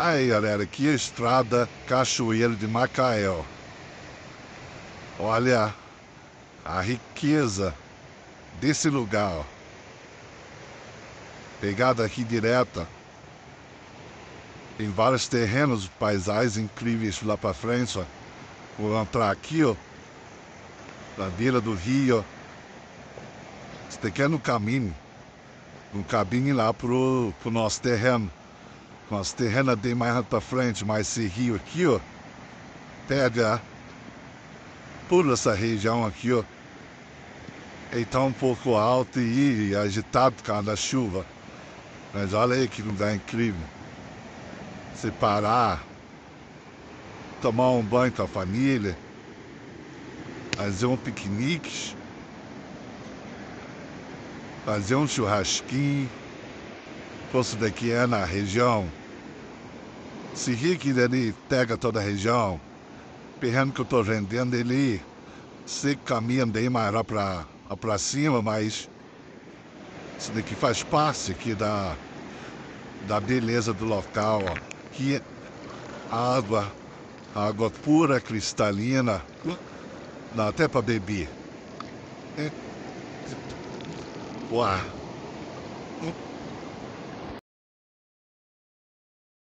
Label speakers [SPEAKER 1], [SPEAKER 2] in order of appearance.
[SPEAKER 1] Aí, galera, aqui é a estrada Cachoeira de Macael. Olha a riqueza desse lugar, ó. Pegada aqui direta. Tem vários terrenos, paisagens incríveis lá pra frente, ó. Vou entrar aqui, ó, na beira do rio, ó. Isso daqui é no caminho lá pro nosso terreno. Nosso terreno é bem mais pra frente, mas esse rio aqui, ó, pega por essa região aqui, ó. Ele tá um pouco alto e agitado por causa da chuva. Mas olha aí que lugar incrível. Você parar, tomar um banho com a família, fazer um piquenique, fazer um churrasquinho. Isso daqui é na região. Esse rio aqui dele pega toda a região. Perrando que eu tô vendendo ele, você caminha bem mais lá pra cima, mas isso daqui faz parte aqui da beleza do local, ó. Que água pura, cristalina, dá até para beber. Uau!